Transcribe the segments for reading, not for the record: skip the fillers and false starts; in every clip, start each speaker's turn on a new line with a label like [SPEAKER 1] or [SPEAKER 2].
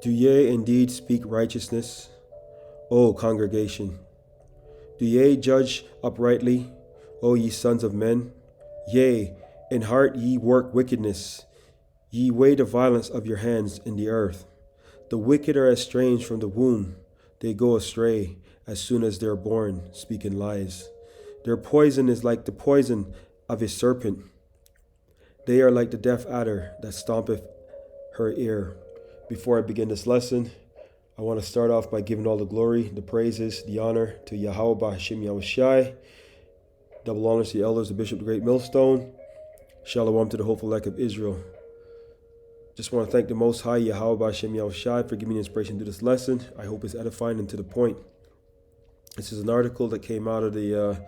[SPEAKER 1] Do ye indeed speak righteousness, O congregation? Do ye judge uprightly, O ye sons of men? Yea, in heart ye work wickedness, ye weigh the violence of your hands in the earth. The wicked are estranged from the womb, they go astray as soon as they are born, speaking lies. Their poison is like the poison of a serpent. They are like the deaf adder that stompeth her ear. Before I begin this lesson, I want to start off by giving all the glory, the praises, the honor to YAHAWAH, BAHASHAM, YAHAWASHI. Double honors to the elders, the bishop, the great millstone. Shalom to the hopeful elect of Israel. Just want to thank the Most High, YAHAWAH, BAHASHAM, YAHAWASHI, for giving me inspiration to this lesson. I hope it's edifying and to the point. This is an article that came out of the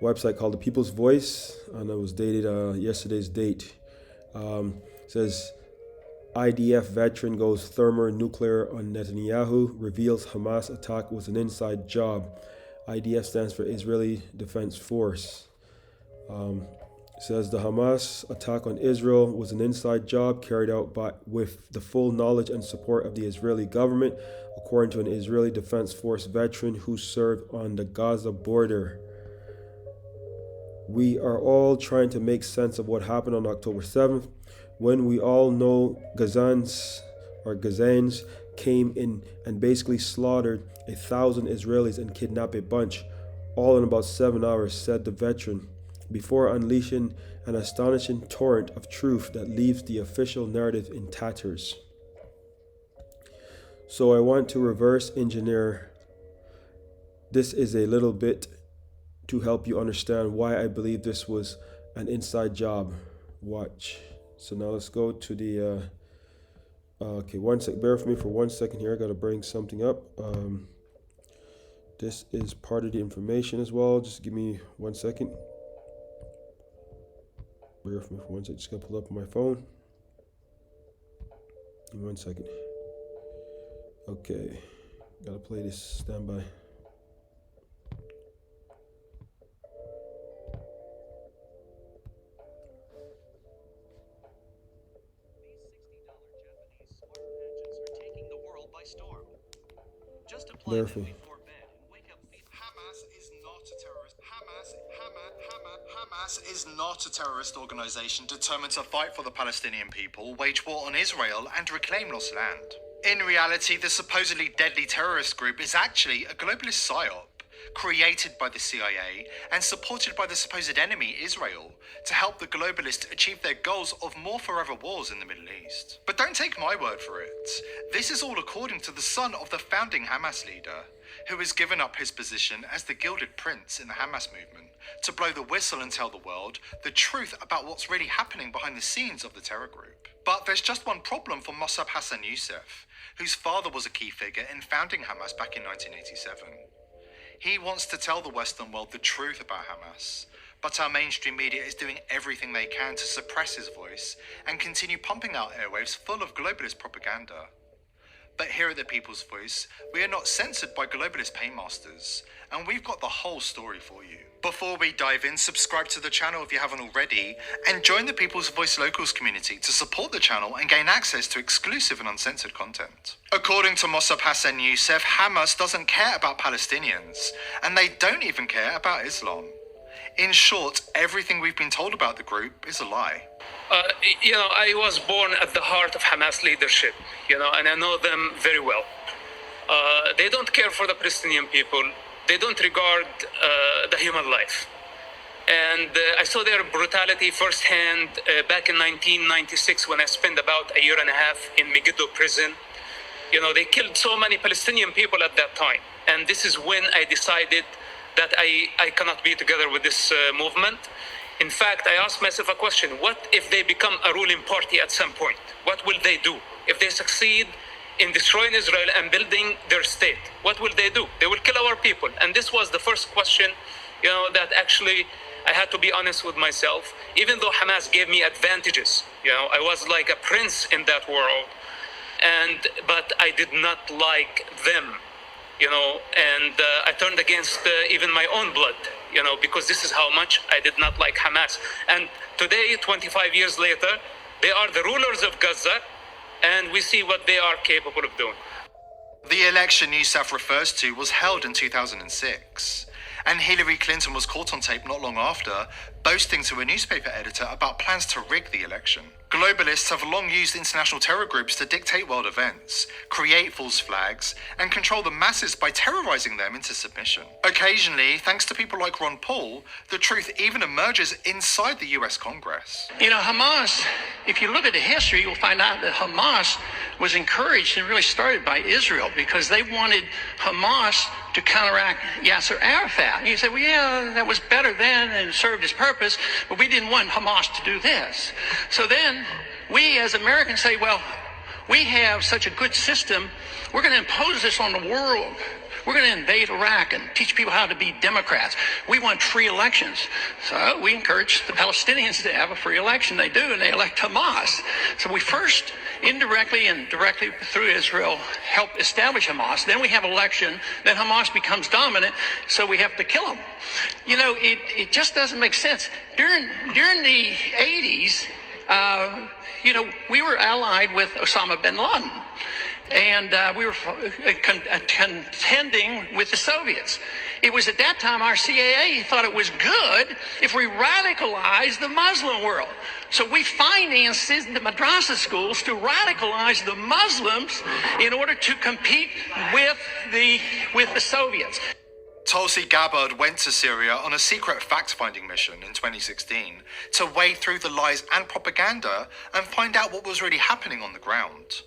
[SPEAKER 1] website called The People's Voice, and it was dated yesterday's date. It says, IDF veteran goes thermonuclear on Netanyahu, reveals Hamas attack was an inside job. IDF stands for Israeli Defense Force. Says the Hamas attack on Israel was an inside job carried out with the full knowledge and support of the Israeli government, according to an Israeli Defense Force veteran who served on the Gaza border. We are all trying to make sense of what happened on October 7th, when we all know Gazans came in and basically slaughtered 1,000 Israelis and kidnapped a bunch, all in about 7 hours, said the veteran, before unleashing an astonishing torrent of truth that leaves the official narrative in tatters. So I want to reverse engineer this is a little bit to help you understand why I believe this was an inside job. Watch. So now let's go to the, okay, one sec, bear with me for 1 second here. I got to bring something up. This is part of the information as well. Just give me 1 second. Bear with me for 1 second. Just got to pull up on my phone. Give me 1 second. Okay, got to play this standby.
[SPEAKER 2] Storm. Just apply them before bed and wake up.
[SPEAKER 3] Hamas is not a terrorist organization determined to fight for the Palestinian people, wage war on Israel, and reclaim lost land. In reality, the supposedly deadly terrorist group is actually a globalist psyop created by the CIA and supported by the supposed enemy, Israel, to help the globalists achieve their goals of more forever wars in the Middle East. But don't take my word for it. This is all according to the son of the founding Hamas leader, who has given up his position as the gilded prince in the Hamas movement to blow the whistle and tell the world the truth about what's really happening behind the scenes of the terror group. But there's just one problem for Mossab Hassan Youssef, whose father was a key figure in founding Hamas back in 1987. He wants to tell the Western world the truth about Hamas, but our mainstream media is doing everything they can to suppress his voice and continue pumping out airwaves full of globalist propaganda. But here at the People's Voice, we are not censored by globalist paymasters, and we've got the whole story for you. Before we dive in, subscribe to the channel if you haven't already, and join the People's Voice Locals community to support the channel and gain access to exclusive and uncensored content. According to Mossab Hassan Youssef, Hamas doesn't care about Palestinians, and they don't even care about Islam. In short, everything we've been told about the group is a lie.
[SPEAKER 4] I was born at the heart of Hamas leadership, and I know them very well. They don't care for the Palestinian people. They don't regard the human life. And I saw their brutality firsthand back in 1996 when I spent about a year and a half in Megiddo prison. They killed so many Palestinian people at that time. And this is when I decided that I cannot be together with this movement. In fact, I asked myself a question: what if they become a ruling party at some point? What will they do? If they succeed in destroying Israel and building their state, what will they do? They will kill our people. And this was the first question, that actually I had to be honest with myself. Even though Hamas gave me advantages, I was like a prince in that world, but I did not like them, and I turned against even my own blood, because this is how much I did not like Hamas. And today, 25 years later, they are the rulers of Gaza, and we see what they are capable of doing.
[SPEAKER 3] The election Youssef refers to was held in 2006, and Hillary Clinton was caught on tape not long after, boasting to a newspaper editor about plans to rig the election. Globalists have long used international terror groups to dictate world events, create false flags, and control the masses by terrorizing them into submission. Occasionally, thanks to people like Ron Paul, the truth even emerges inside the US Congress.
[SPEAKER 5] You know, Hamas, if you look at the history, you'll find out that Hamas was encouraged and really started by Israel because they wanted Hamas to counteract Yasser Arafat. And you say, well, yeah, that was better then and served its purpose, but we didn't want Hamas to do this. So then we as Americans say, well, we have such a good system, we're going to impose this on the world. We're going to invade Iraq and teach people how to be Democrats. We want free elections. So we encourage the Palestinians to have a free election. They do, and they elect Hamas. So we first, indirectly and directly through Israel, help establish Hamas. Then we have election. Then Hamas becomes dominant, so we have to kill them. You know, it just doesn't make sense. During the 80s, you know, we were allied with Osama bin Laden. And we were contending with the Soviets. It was at that time our CAA thought it was good if we radicalized the Muslim world. So we financed the madrasa schools to radicalize the Muslims in order to compete with the Soviets.
[SPEAKER 3] Tulsi Gabbard went to Syria on a secret fact-finding mission in 2016 to wade through the lies and propaganda and find out what was really happening on the ground.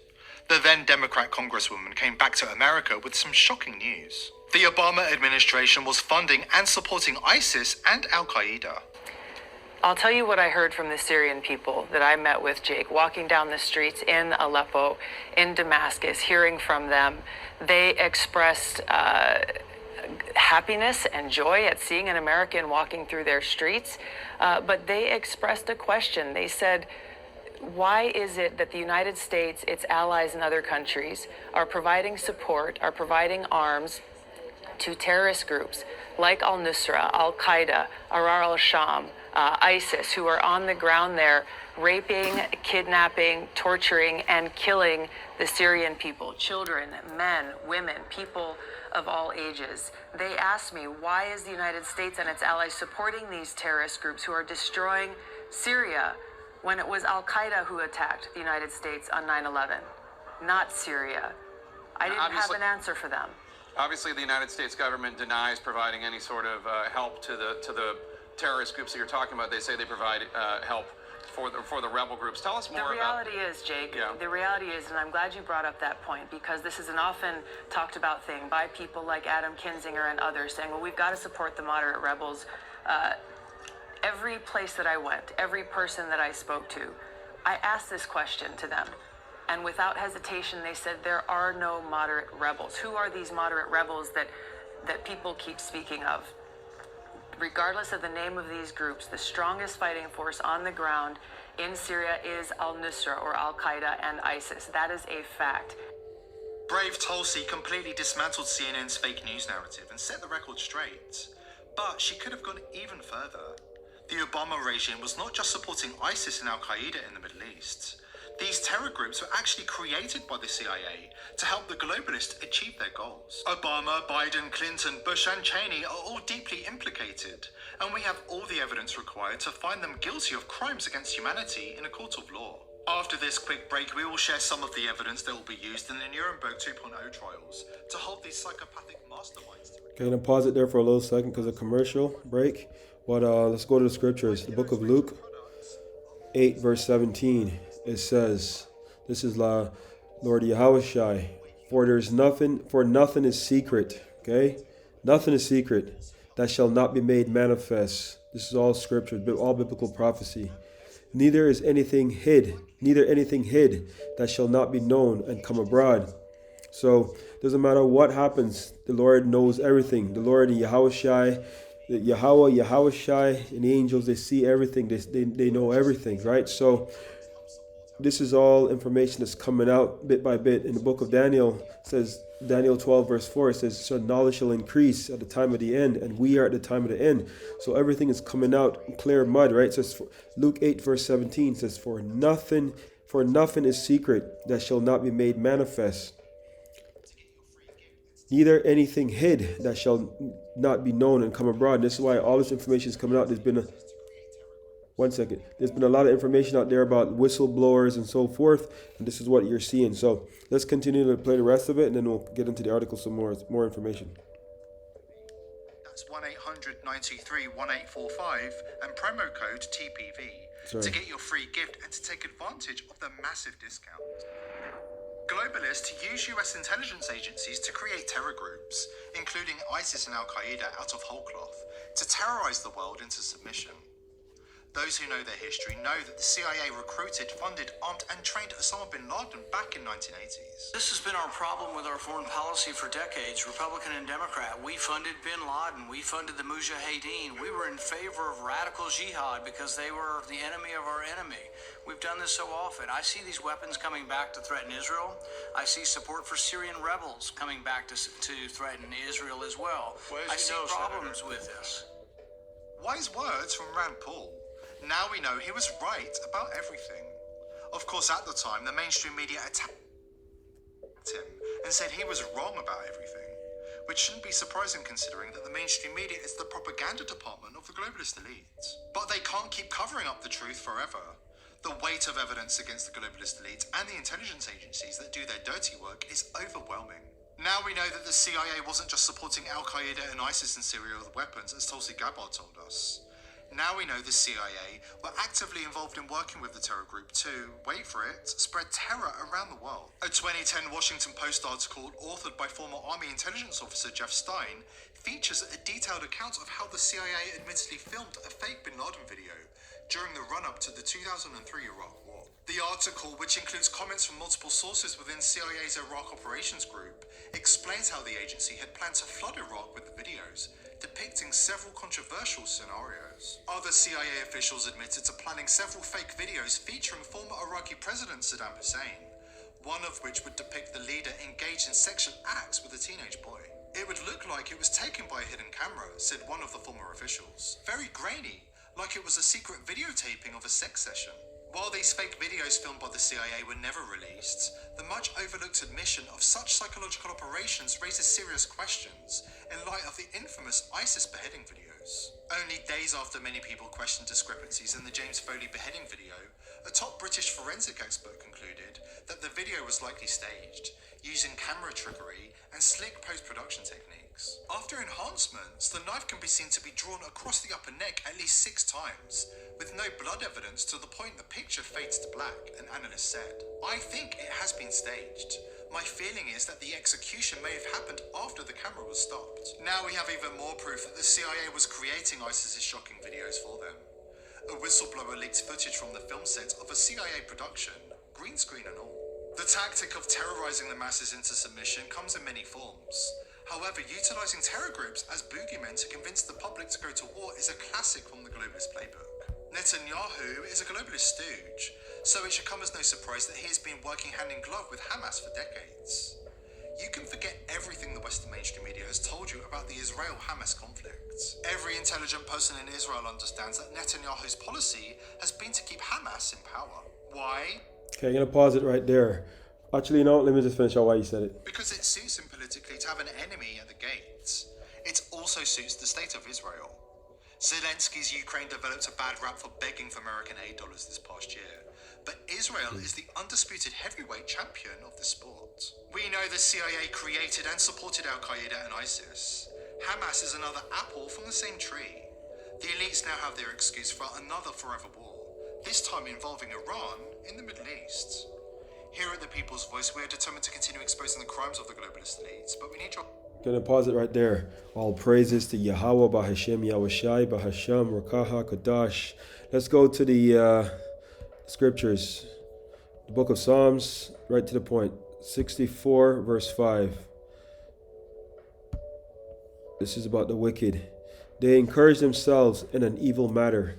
[SPEAKER 3] The then Democrat Congresswoman came back to America with some shocking news. The Obama administration was funding and supporting ISIS and Al-Qaeda.
[SPEAKER 6] I'll tell you what I heard from the Syrian people that I met with, Jake, walking down the streets in Aleppo, in Damascus, hearing from them. They expressed happiness and joy at seeing an American walking through their streets, but they expressed a question. They said, why is it that the United States, its allies and other countries are providing support, are providing arms to terrorist groups like al-Nusra, al-Qaeda, Arar al-Sham, ISIS, who are on the ground there raping, kidnapping, torturing, and killing the Syrian people, children, men, women, people of all ages. They asked me, why is the United States and its allies supporting these terrorist groups who are destroying Syria when it was Al-Qaeda who attacked the United States on 9/11, not Syria? I didn't have an answer for them.
[SPEAKER 7] Obviously, the United States government denies providing any sort of help to the terrorist groups that you're talking about. They say they provide help for the rebel groups. Tell us more about...
[SPEAKER 6] The reality is, Jake, the reality is, and I'm glad you brought up that point, because this is an often talked about thing by people like Adam Kinzinger and others saying, well, we've got to support the moderate rebels. Every place that I went, every person that I spoke to, I asked this question to them. And without hesitation, they said, there are no moderate rebels. Who are these moderate rebels that people keep speaking of? Regardless of the name of these groups, the strongest fighting force on the ground in Syria is al-Nusra or Al-Qaeda and ISIS. That is a fact.
[SPEAKER 3] Brave Tulsi completely dismantled CNN's fake news narrative and set the record straight. But she could have gone even further. The Obama regime was not just supporting ISIS and Al-Qaeda in the Middle East. These terror groups were actually created by the CIA to help the globalists achieve their goals. Obama, Biden, Clinton, Bush and Cheney are all deeply implicated, and we have all the evidence required to find them guilty of crimes against humanity in a court of law. After this quick break, we will share some of the evidence that will be used in the Nuremberg 2.0 trials to hold these psychopathic masterminds to...
[SPEAKER 1] Okay, I'm going to pause it there for a little second because of commercial break. But let's go to the scriptures. The book of Luke 8 verse 17. It says, this is Lord YAHAWASHI, for nothing is secret, okay? Nothing is secret that shall not be made manifest. This is all scripture, all biblical prophecy. Neither anything hid that shall not be known and come abroad. So, doesn't matter what happens, the Lord knows everything. The Lord YAHAWASHI, YAHAWASHI, and the angels, they see everything. They know everything, right? So, this is all information that's coming out bit by bit. In the book of Daniel, it says, Daniel 12 verse 4, it says, so knowledge shall increase at the time of the end, and we are at the time of the end. So everything is coming out clear mud, right? It says, Luke 8 verse 17 says, for nothing For nothing is secret that shall not be made manifest, neither anything hid that shall not be known and come abroad. And this is why all this information is coming out. There's been There's been a lot of information out there about whistleblowers and so forth, and this is what you're seeing. So let's continue to play the rest of it, and then we'll get into the article some more information.
[SPEAKER 3] That's 1-800-93-1845 and promo code TPV to get your free gift and to take advantage of the massive discount. Globalists use US intelligence agencies to create terror groups, including ISIS and Al-Qaeda, out of whole cloth, to terrorize the world into submission. Those who know their history know that the CIA recruited, funded, armed and trained Osama bin Laden back in 1980s.
[SPEAKER 2] This has been our problem with our foreign policy for decades, Republican and Democrat. We funded bin Laden. We funded the Mujahideen. We were in favor of radical jihad because they were the enemy of our enemy. We've done this so often. I see these weapons coming back to threaten Israel. I see support for Syrian rebels coming back to threaten Israel as well. I see problems with this.
[SPEAKER 3] Wise words from Rand Paul. Now we know he was right about everything. Of course, at the time, the mainstream media attacked him and said he was wrong about everything, which shouldn't be surprising considering that the mainstream media is the propaganda department of the globalist elite. But they can't keep covering up the truth forever. The weight of evidence against the globalist elite and the intelligence agencies that do their dirty work is overwhelming. Now we know that the CIA wasn't just supporting Al-Qaeda and ISIS in Syria with weapons, as Tulsi Gabbard told us. Now we know the CIA were actively involved in working with the terror group to, wait for it, spread terror around the world. A 2010 Washington Post article authored by former Army intelligence officer Jeff Stein features a detailed account of how the CIA admittedly filmed a fake bin Laden video during the run-up to the 2003 Iraq War. The article, which includes comments from multiple sources within CIA's Iraq Operations Group, explains how the agency had planned to flood Iraq with the videos, depicting several controversial scenarios. Other CIA officials admitted to planning several fake videos featuring former Iraqi President Saddam Hussein, one of which would depict the leader engaged in sexual acts with a teenage boy. It would look like it was taken by a hidden camera, said one of the former officials. Very grainy, like it was a secret videotaping of a sex session. While these fake videos filmed by the CIA were never released, the much overlooked admission of such psychological operations raises serious questions in light of the infamous ISIS beheading videos. Only days after many people questioned discrepancies in the James Foley beheading video, a top British forensic expert concluded that the video was likely staged, using camera trickery and slick post-production techniques. After enhancements, the knife can be seen to be drawn across the upper neck at least 6 times, with no blood evidence to the point the picture fades to black, an analyst said. I think it has been staged. My feeling is that the execution may have happened after the camera was stopped. Now we have even more proof that the CIA was creating ISIS's shocking videos for them. A whistleblower leaked footage from the film set of a CIA production, green screen and all. The tactic of terrorizing the masses into submission comes in many forms. However, utilizing terror groups as boogeymen to convince the public to go to war is a classic from the globalist playbook. Netanyahu is a globalist stooge, so it should come as no surprise that he has been working hand in glove with Hamas for decades. You can forget everything the Western mainstream media has told you about the Israel-Hamas conflict. Every intelligent person in Israel understands that Netanyahu's policy has been to keep Hamas in power. Why?
[SPEAKER 1] Okay, I'm going to pause it right there. Actually, no, let me just finish out why you said it.
[SPEAKER 3] Because it suits him politically to have an enemy at the gates. It also suits the state of Israel. Zelensky's Ukraine developed a bad rap for begging for American aid dollars this past year, but Israel is the undisputed heavyweight champion of the sport. We know the CIA created and supported Al-Qaeda and ISIS. Hamas is another apple from the same tree. The elites now have their excuse for another forever war, this time involving Iran in the Middle East. Here at The People's Voice, we are determined to continue exposing the crimes of the globalist elites, but we need your...
[SPEAKER 1] Gonna pause it right there. All praises to YAHAWAH, BAHASHAM, YAHAWASHI, BAHASHAM, Rakaha, Kadash. Let's go to the scriptures. The book of Psalms, right to the point. 64, verse 5. This is about the wicked. They encourage themselves in an evil matter.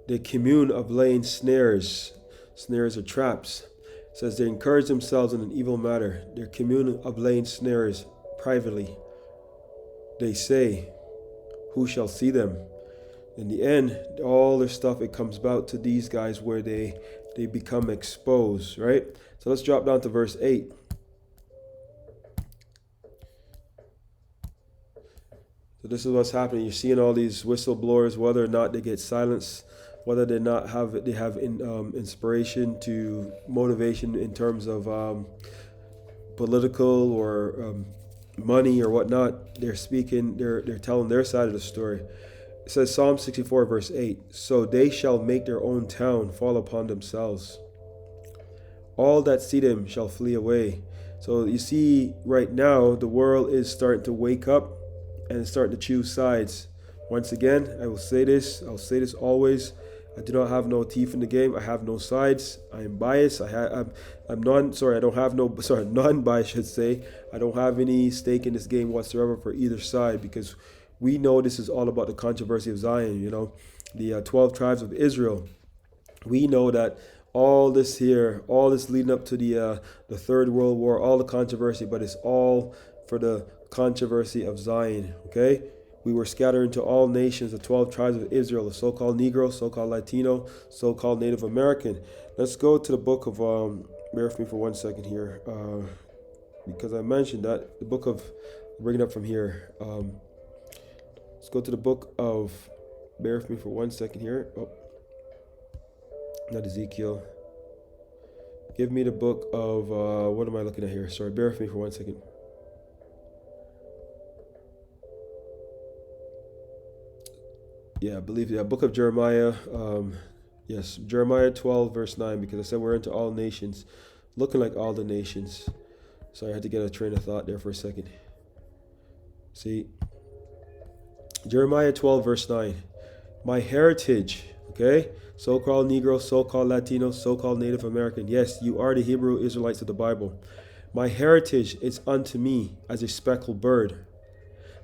[SPEAKER 1] They commune of laying snares. Snares are traps. It says they encourage themselves in an evil matter. They commune of laying snares privately. They say, who shall see them? In the end, all their stuff, it comes about to these guys where they they become exposed, right? So let's drop down to verse 8. So this is what's happening. You're seeing all these whistleblowers, whether or not they get silenced, whether they have inspiration to motivation in terms of political or money or whatnot. They're speaking. They're telling their side of the story. It says Psalm 64 verse 8. So they shall make their own town fall upon themselves. All that see them shall flee away. So you see, right now the world is starting to wake up and starting to choose sides. Once again, I will say this. I'll say this always. I do not have no teeth in the game. I have no sides. I am biased. I'm non-biased, should say. I don't have any stake in this game whatsoever for either side, because we know this is all about the controversy of Zion. You know, the 12 tribes of Israel. We know that all this here, all this leading up to the Third World War, all the controversy, but it's all for the controversy of Zion. Okay. We were scattered into all nations, the 12 tribes of Israel, the so-called Negro, so-called Latino, so-called Native American. Let's go to the book of, bear with me for 1 second here, because I mentioned that, the book of, bring it up from here. Let's go to the book of, bear with me for 1 second here. Oh, not Ezekiel. Give me the book of, what am I looking at here? Sorry, bear with me for 1 second. Yeah, I believe the book of Jeremiah. Yes, Jeremiah 12 verse 9, because I said we're into all nations, looking like all the nations. Sorry, I had to get a train of thought there for a second. See, Jeremiah 12 verse 9. My heritage, okay, so-called Negro, so-called Latino, so-called Native American. Yes, you are the Hebrew Israelites of the Bible. My heritage is unto me as a speckled bird.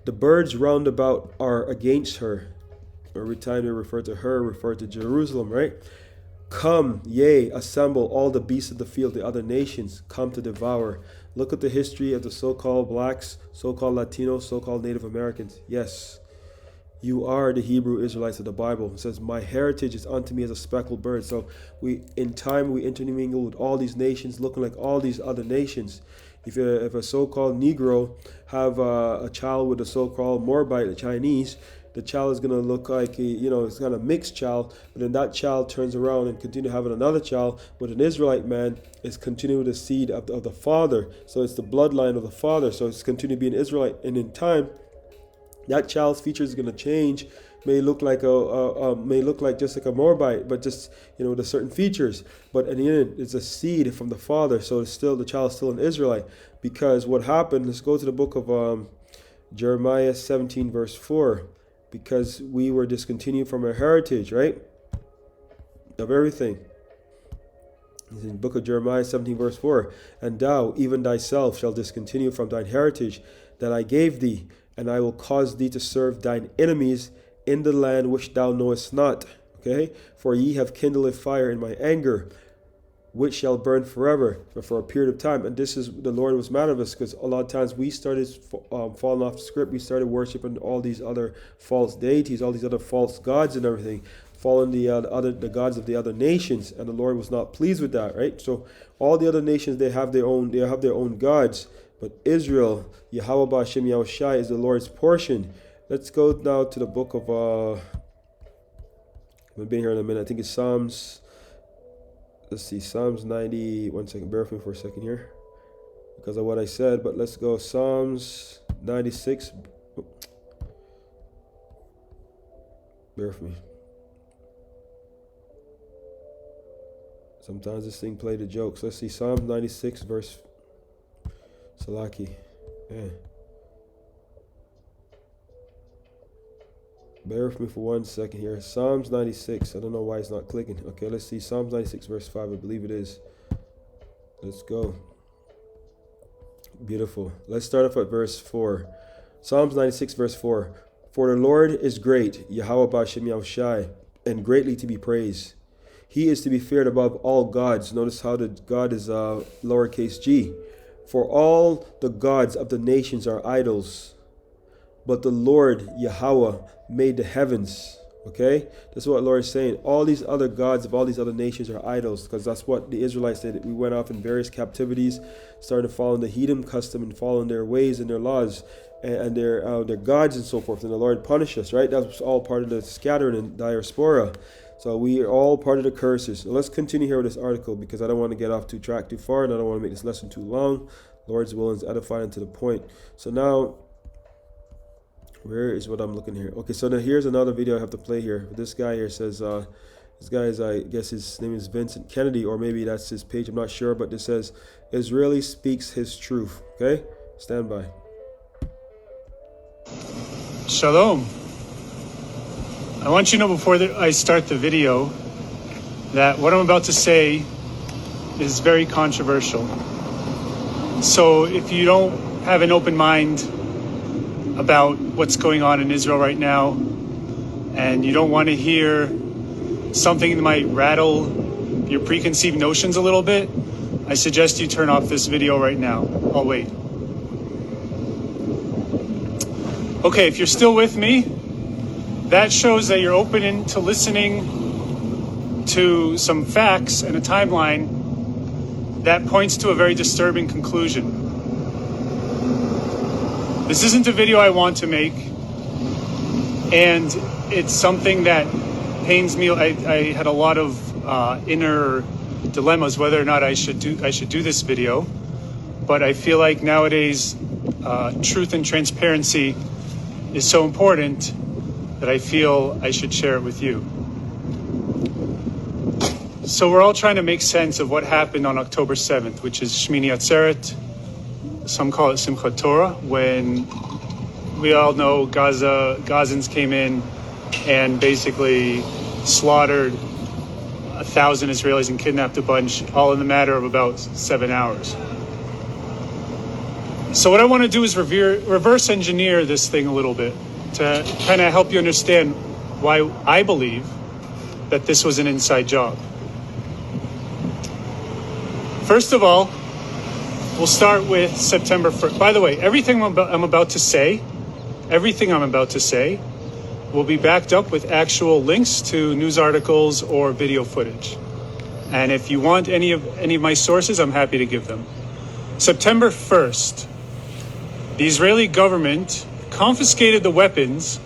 [SPEAKER 1] The birds round about are against her. Every time they refer to her, refer to Jerusalem, right? Come, yea, assemble all the beasts of the field, the other nations, come to devour. Look at the history of the so-called blacks, so-called Latinos, so-called Native Americans. Yes, you are the Hebrew Israelites of the Bible. It says, my heritage is unto me as a speckled bird. So in time we intermingle with all these nations, looking like all these other nations. If a so-called Negro have a child with a so-called Moabite, the Chinese, the child is going to look like, it's kind of mixed child, but then that child turns around and continue having another child with an Israelite man. It's continuing the seed of the father. So it's the bloodline of the father. So it's continuing to be an Israelite. And in time, that child's features is going to change. May look like just like a Moabite, but just, with certain features. But in the end, it's a seed from the father. So it's still, the child is still an Israelite. Because what happened, let's go to the book of Jeremiah 17 verse 4. Because we were discontinued from our heritage, right? Of everything. It's in the book of Jeremiah 17 verse 4. And thou, even thyself, shall discontinue from thine heritage that I gave thee, and I will cause thee to serve thine enemies in the land which thou knowest not. Okay? For ye have kindled a fire in my anger, which shall burn forever, but for a period of time. And this is, the Lord was mad at us, because a lot of times we started falling off the script. We started worshiping all these other false deities, all these other false gods and everything, following the gods of the other nations, and the Lord was not pleased with that, right? So all the other nations, they have their own gods, but Israel, YAHAWAH, BAHASHAM, YAHAWASHI is the Lord's portion. Let's go now to the book of we'll be here in a minute. I think it's Psalms. Let's see, Psalms 90. 1 second, bear with me for a second here, because of what I said. But let's go Psalms 96. Bear with me. Sometimes this thing played the jokes. Let's see, Psalms 96 verse Salaki. Yeah. Bear with me for 1 second here. Psalms 96. I don't know why it's not clicking. Okay, let's see. Psalms 96 verse 5. I believe it is. Let's go. Beautiful. Let's start off at verse 4. Psalms 96 verse 4. For the Lord is great, YAHAWAH BAHASHAM YAHAWASHI, and greatly to be praised. He is to be feared above all gods. Notice how the God is lowercase g. For all the gods of the nations are idols, but the Lord, YAHAWAH, made the heavens. Okay, that's what the Lord is saying. All these other gods of all these other nations are idols, because that's what the Israelites did. We went off in various captivities, started following the heathen custom and following their ways and their laws and their gods and so forth. And the Lord punished us, right? That was all part of the scattering and diaspora. So we are all part of the curses. So let's continue here with this article, because I don't want to get off track too far, and I don't want to make this lesson too long. Lord's will is edifying and to the point. So now, where is what I'm looking here? Okay, so now here's another video I have to play here. This guy here says, this guy is, I guess his name is Vincent Kennedy, or maybe that's his page, I'm not sure, but this says, Israeli speaks his truth. Okay, stand by.
[SPEAKER 8] Shalom. I want you to know before I start the video that what I'm about to say is very controversial. So if you don't have an open mind about what's going on in Israel right now, and you don't want to hear something that might rattle your preconceived notions a little bit, I suggest you turn off this video right now. I'll wait. Okay, if you're still with me, that shows that you're open to listening to some facts and a timeline that points to a very disturbing conclusion. This isn't a video I want to make, and it's something that pains me. I had a lot of inner dilemmas whether or not I should do this video, but I feel like nowadays truth and transparency is so important that I feel I should share it with you. So we're all trying to make sense of what happened on October 7th, which is Shmini Atzeret. Some call it Simchat Torah, when we all know Gazans came in and basically slaughtered 1,000 Israelis and kidnapped a bunch, all in the matter of about 7 hours. So what I want to do is reverse engineer this thing a little bit to kind of help you understand why I believe that this was an inside job. First of all, we'll start with September 1st. By the way, everything I'm about to say will be backed up with actual links to news articles or video footage. And if you want any of my sources, I'm happy to give them. September 1st, the Israeli government confiscated the weapons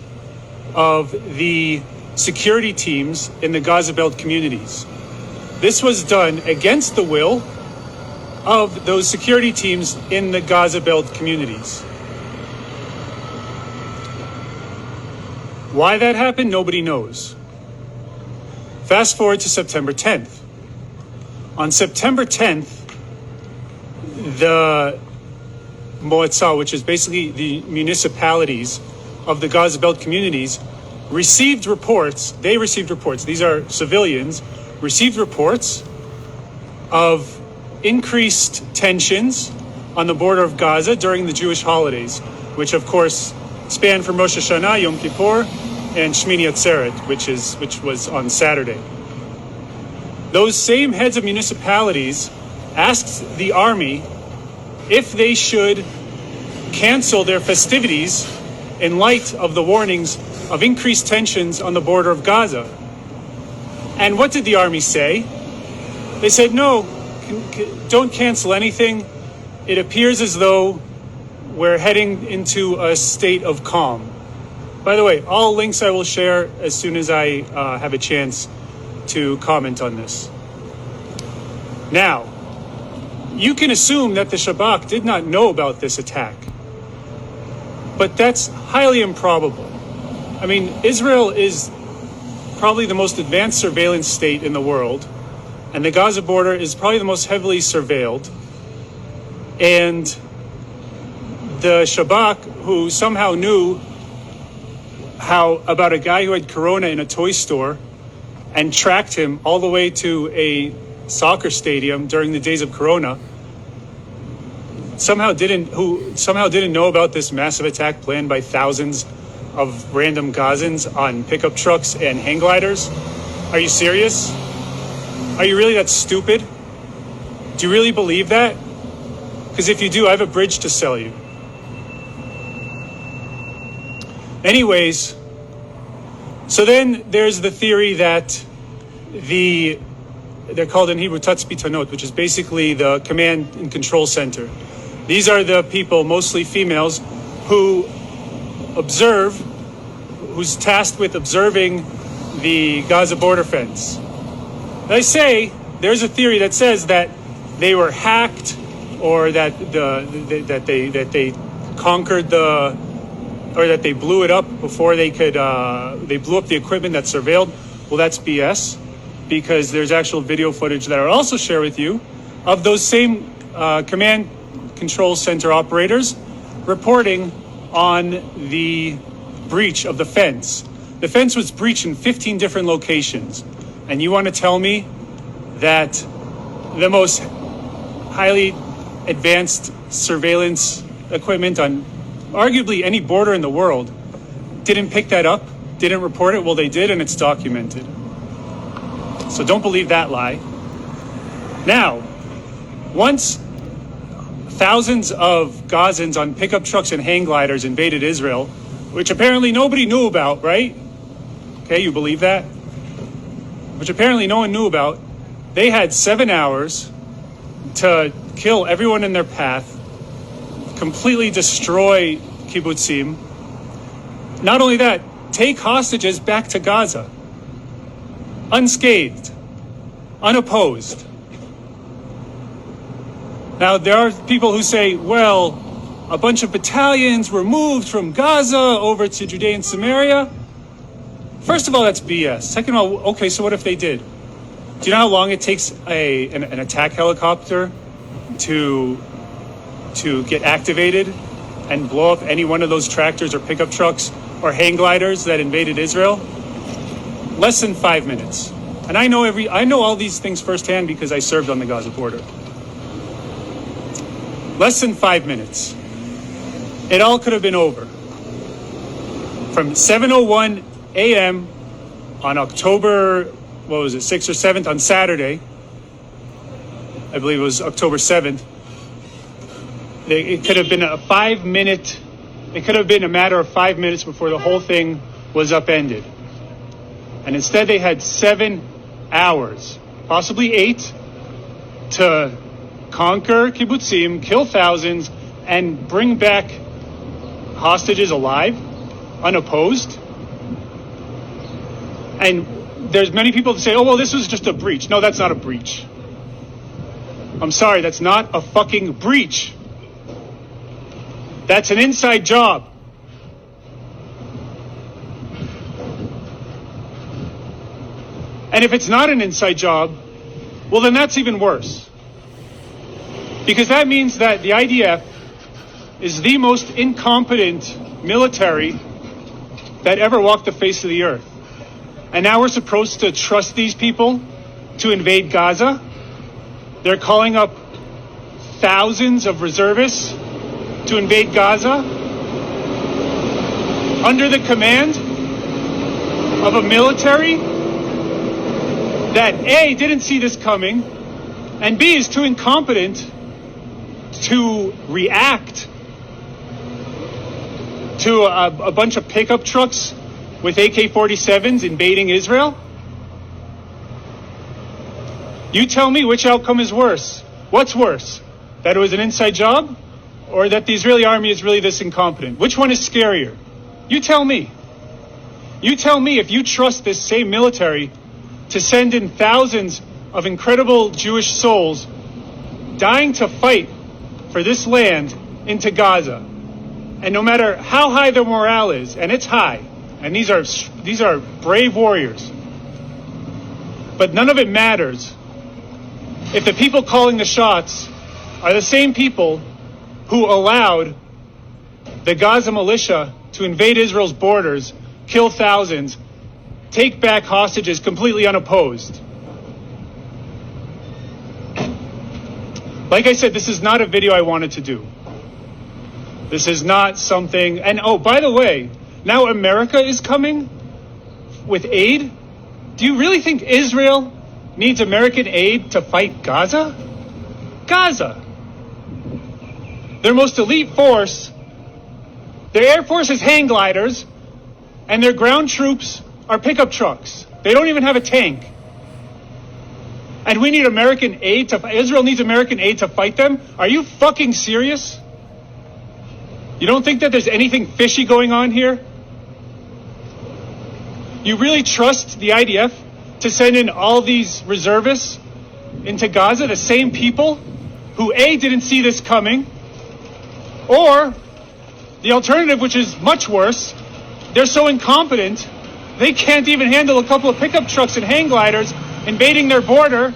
[SPEAKER 8] of the security teams in the Gaza Belt communities. This was done against the will of those security teams in the Gaza Belt communities. Why that happened, nobody knows. Fast forward to September 10th. On September 10th, the Moatzah, which is basically the municipalities of the Gaza Belt communities, received reports. These are civilians, received reports of increased tensions on the border of Gaza during the Jewish holidays, which of course span from Rosh Hashanah, Yom Kippur, and Shmini Atzeret, which was on Saturday. Those same heads of municipalities asked the army if they should cancel their festivities in light of the warnings of increased tensions on the border of Gaza. And what did the army say? They said, no, don't cancel anything. It appears as though we're heading into a state of calm. By the way, all links I will share as soon as I have a chance to comment on this. Now, you can assume that the Shabak did not know about this attack, but that's highly improbable. I mean, Israel is probably the most advanced surveillance state in the world, and the Gaza border is probably the most heavily surveilled. And the Shabak, who somehow knew about a guy who had corona in a toy store and tracked him all the way to a soccer stadium during the days of corona, somehow didn't know about this massive attack planned by thousands of random Gazans on pickup trucks and hang gliders. Are you serious? Are you really that stupid? Do you really believe that? Because if you do, I have a bridge to sell you. Anyways, So then there's the theory that they're called in Hebrew tatzpitanot, which is basically the command and control center. These are the people, mostly females, who who's tasked with observing the Gaza border fence. They say there's a theory that says that they were hacked, or that they conquered or that they blew it up before they could. They blew up the equipment that surveilled. Well, that's BS, because there's actual video footage that I'll also share with you of those same command control center operators reporting on the breach of the fence. The fence was breached in 15 different locations. And you want to tell me that the most highly advanced surveillance equipment on arguably any border in the world didn't pick that up, didn't report it? Well, they did, and it's documented. So don't believe that lie. Now, once thousands of Gazans on pickup trucks and hang gliders invaded Israel, which apparently nobody knew about, right? Okay, you believe that? Which apparently no one knew about. They had 7 hours to kill everyone in their path, completely destroy kibbutzim. Not only that, take hostages back to Gaza, unscathed, unopposed. Now, there are people who say, well, a bunch of battalions were moved from Gaza over to Judea and Samaria. First of all, that's BS. Second of all, okay, so what if they did? Do you know how long it takes an attack helicopter to get activated and blow up any one of those tractors or pickup trucks or hang gliders that invaded Israel? Less than 5 minutes. And I know all these things firsthand because I served on the Gaza border. Less than 5 minutes. It all could have been over. From 7:01 a.m. on October, 6th or 7th, on Saturday, I believe it was October 7th, it could have been it could have been a matter of 5 minutes before the whole thing was upended. And instead they had 7 hours, possibly 8, to conquer kibbutzim, kill thousands, and bring back hostages alive, unopposed. And there's many people that say, oh, well, this was just a breach. No, that's not a breach. I'm sorry, that's not a fucking breach. That's an inside job. And if it's not an inside job, well, then that's even worse. Because that means that the IDF is the most incompetent military that ever walked the face of the earth. And now we're supposed to trust these people to invade Gaza. They're calling up thousands of reservists to invade Gaza under the command of a military that A, didn't see this coming, and B, is too incompetent to react to a bunch of pickup trucks with AK-47s invading Israel? You tell me which outcome is worse. What's worse? That it was an inside job, or that the Israeli army is really this incompetent? Which one is scarier? You tell me. You tell me if you trust this same military to send in thousands of incredible Jewish souls dying to fight for this land into Gaza. And no matter how high their morale is, and it's high, and these are brave warriors, but none of it matters if the people calling the shots are the same people who allowed the Gaza militia to invade Israel's borders, kill thousands, take back hostages completely unopposed. Like I said, this is not a video I wanted to do. This is not something, and oh, by the way, now America is coming with aid. Do you really think Israel needs American aid to fight Gaza? Gaza. Their most elite force, their air force is hang gliders, and their ground troops are pickup trucks. They don't even have a tank. And we need American aid Israel needs American aid to fight them? Are you fucking serious? You don't think that there's anything fishy going on here? You really trust the IDF to send in all these reservists into Gaza, the same people who A, didn't see this coming, or the alternative, which is much worse, they're so incompetent, they can't even handle a couple of pickup trucks and hang gliders invading their border,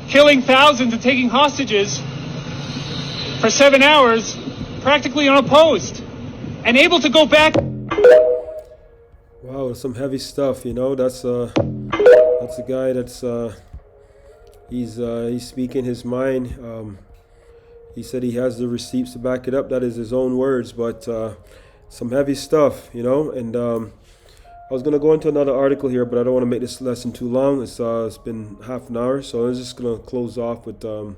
[SPEAKER 8] killing thousands and taking hostages for 7 hours, practically unopposed, and able to go back.
[SPEAKER 1] Wow, some heavy stuff, you know. That's a guy that's he's speaking his mind. He said he has the receipts to back it up. That is his own words, but some heavy stuff, you know. And I was gonna go into another article here, but I don't want to make this lesson too long. It's been half an hour, so I'm just gonna close off with a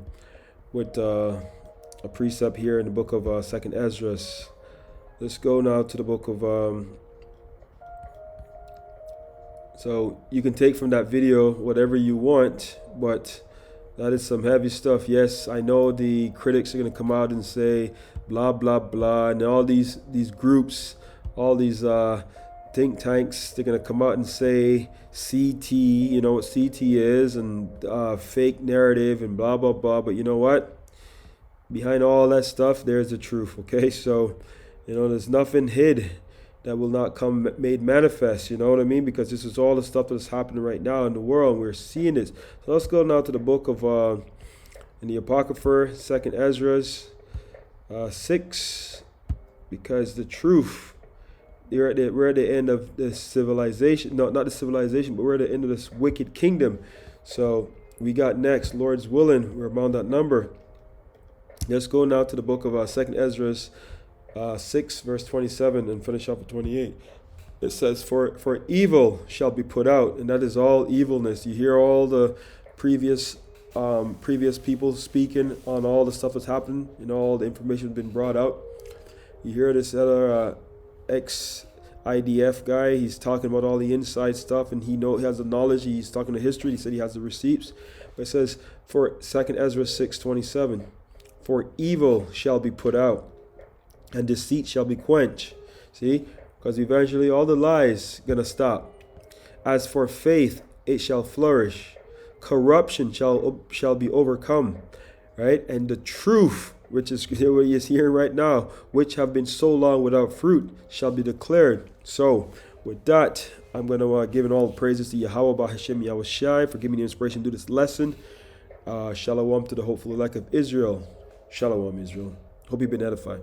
[SPEAKER 1] precept here in the book of 2nd Ezra. Let's go now to the book of. So you can take from that video whatever you want, but that is some heavy stuff. Yes, I know the critics are going to come out and say blah, blah, blah. And all these groups, all these think tanks, they're going to come out and say CT, you know what CT is, and fake narrative and blah, blah, blah. But you know what? Behind all that stuff, there's the truth, okay? So, you know, there's nothing hid that will not come made manifest, you know what I mean? Because this is all the stuff that's happening right now in the world. We're seeing this. So let's go now to the book of, in the Apocrypha, 2nd Ezra 6, because the truth, we're at the end of this civilization. No, not the civilization, but we're at the end of this wicked kingdom. So we got next, Lord's willing, we're around that number. Let's go now to the book of 2nd Ezra 6 verse 27 and finish off with 28. It says, for evil shall be put out, and that is all evilness. You hear all the previous people speaking on all the stuff that's happened, you know, all the information has been brought out. You hear this other ex-IDF guy, he's talking about all the inside stuff, and he has the knowledge, he's talking to history, he said he has the receipts. But it says, for 2nd Ezra 6:27, for evil shall be put out, and deceit shall be quenched. See? Because eventually all the lies gonna stop. As for faith, it shall flourish. Corruption shall be overcome. Right? And the truth, which is what he is hearing right now, which have been so long without fruit, shall be declared. So, with that, I'm going to give all praises to YAHAWAH, BAHASHAM, YAHAWASHI for giving me the inspiration to do this lesson. Shalom to the hopeful elect of Israel. Shalom, Israel. Hope you've been edified.